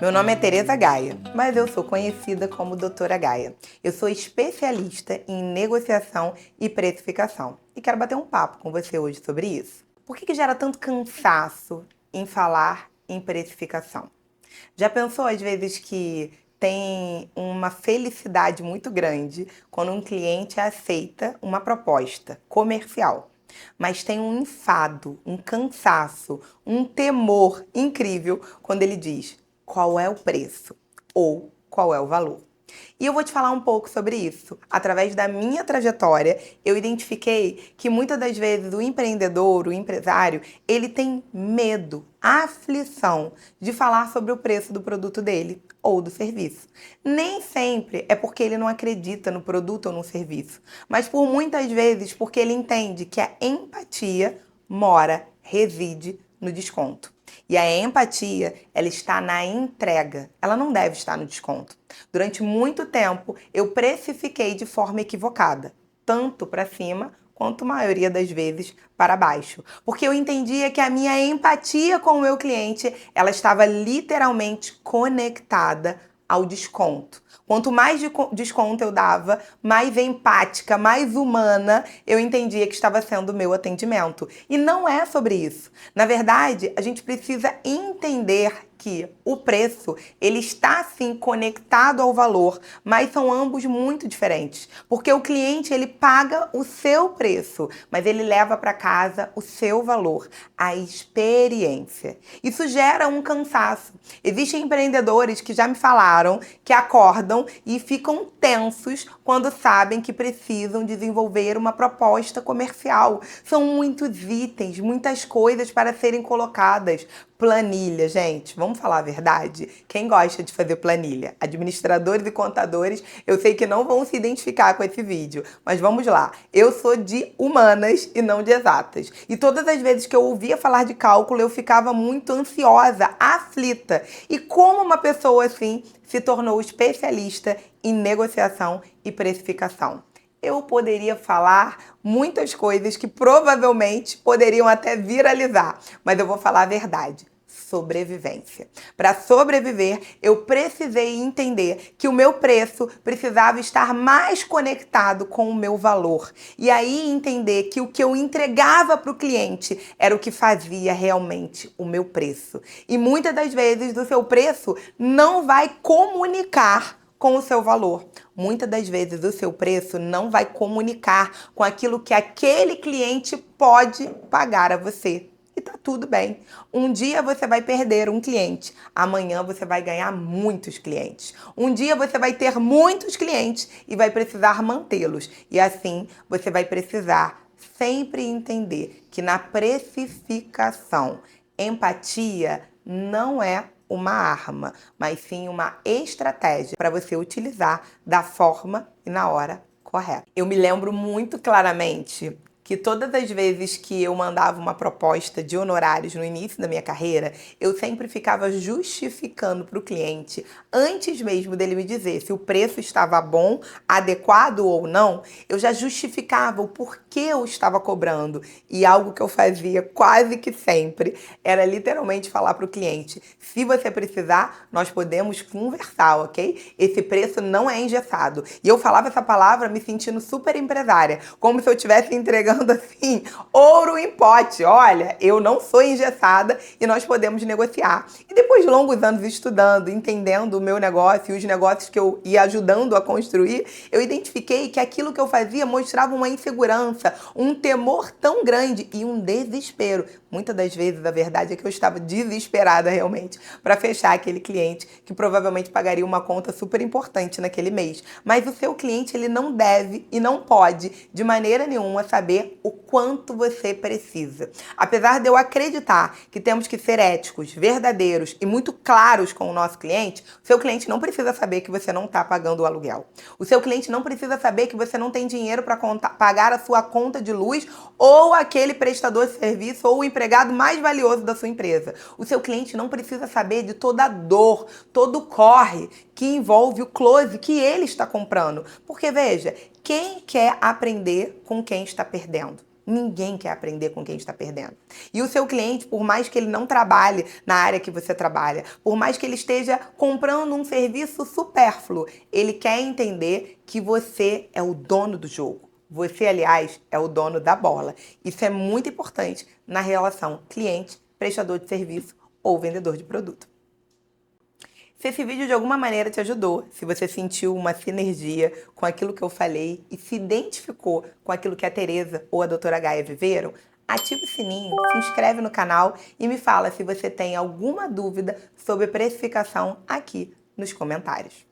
Meu nome é Tereza Gaia, mas eu sou conhecida como Doutora Gaia. Eu sou especialista em negociação e precificação e quero bater um papo com você hoje sobre isso. Por que gera tanto cansaço em falar em precificação? Já pensou às vezes que tem uma felicidade muito grande quando um cliente aceita uma proposta comercial, mas tem um enfado, um cansaço, um temor incrível quando ele diz qual é o preço ou qual é o valor? E eu vou te falar um pouco sobre isso. Através da minha trajetória, eu identifiquei que muitas das vezes o empreendedor, o empresário, ele tem medo, aflição de falar sobre o preço do produto dele ou do serviço. Nem sempre é porque ele não acredita no produto ou no serviço, mas por muitas vezes porque ele entende que a empatia reside no desconto. E a empatia, ela está na entrega, ela não deve estar no desconto. Durante muito tempo, eu precifiquei de forma equivocada, tanto para cima quanto a maioria das vezes para baixo. Porque eu entendia que a minha empatia com o meu cliente, ela estava literalmente conectada ao desconto. Quanto mais desconto eu dava, mais empática, mais humana eu entendia que estava sendo o meu atendimento. E não é sobre isso. Na verdade, a gente precisa entender que o preço, ele está sim conectado ao valor, mas são ambos muito diferentes. Porque o cliente, ele paga o seu preço, mas ele leva para casa o seu valor, a experiência. Isso gera um cansaço. Existem empreendedores que já me falaram que acordam e ficam tensos quando sabem que precisam desenvolver uma proposta comercial. São muitos itens, muitas coisas para serem colocadas. Planilha, gente, vamos falar a verdade? Quem gosta de fazer planilha? Administradores e contadores, eu sei que não vão se identificar com esse vídeo, mas vamos lá. Eu sou de humanas e não de exatas. E todas as vezes que eu ouvia falar de cálculo, eu ficava muito ansiosa, aflita. E como uma pessoa assim se tornou especialista em negociação e precificação? Eu poderia falar muitas coisas que provavelmente poderiam até viralizar, mas eu vou falar a verdade. Sobrevivência. Para sobreviver, eu precisei entender que o meu preço precisava estar mais conectado com o meu valor. E aí entender que o que eu entregava para o cliente era o que fazia realmente o meu preço. E muitas das vezes o seu preço não vai comunicar com o seu valor. Muitas das vezes o seu preço não vai comunicar com aquilo que aquele cliente pode pagar a você. E tá tudo bem. Um dia você vai perder um cliente, amanhã você vai ganhar muitos clientes. Um dia você vai ter muitos clientes e vai precisar mantê-los. E assim você vai precisar sempre entender que na precificação, empatia não é uma arma, mas sim uma estratégia para você utilizar da forma e na hora correta. Eu me lembro muito claramente que todas as vezes que eu mandava uma proposta de honorários no início da minha carreira, eu sempre ficava justificando para o cliente, antes mesmo dele me dizer se o preço estava bom, adequado ou não, eu já justificava o porquê eu estava cobrando. E algo que eu fazia quase que sempre era literalmente falar para o cliente, se você precisar, nós podemos conversar, ok? Esse preço não é engessado. E eu falava essa palavra me sentindo super empresária, como se eu estivesse entregando assim, ouro em pote. Olha, eu não sou engessada e nós podemos negociar. E depois de longos anos estudando, entendendo o meu negócio e os negócios que eu ia ajudando a construir, eu identifiquei que aquilo que eu fazia mostrava uma insegurança, um temor tão grande e um desespero. Muitas das vezes a verdade é que eu estava desesperada realmente para fechar aquele cliente que provavelmente pagaria uma conta super importante naquele mês. Mas o seu cliente, ele não deve e não pode de maneira nenhuma saber o quanto você precisa. Apesar de eu acreditar que temos que ser éticos, verdadeiros e muito claros com o nosso cliente, o seu cliente não precisa saber que você não está pagando o aluguel. O seu cliente não precisa saber que você não tem dinheiro para pagar a sua conta de luz ou aquele prestador de serviço ou o empregado mais valioso da sua empresa. O seu cliente não precisa saber de toda a dor, todo o corre que envolve o close que ele está comprando. Porque, veja, quem quer aprender com quem está perdendo? Ninguém quer aprender com quem está perdendo. E o seu cliente, por mais que ele não trabalhe na área que você trabalha, por mais que ele esteja comprando um serviço supérfluo, ele quer entender que você é o dono do jogo. Você, aliás, é o dono da bola. Isso é muito importante na relação cliente, prestador de serviço ou vendedor de produto. Se esse vídeo de alguma maneira te ajudou, se você sentiu uma sinergia com aquilo que eu falei e se identificou com aquilo que a Tereza ou a doutora Gaia viveram, ativa o sininho, se inscreve no canal e me fala se você tem alguma dúvida sobre precificação aqui nos comentários.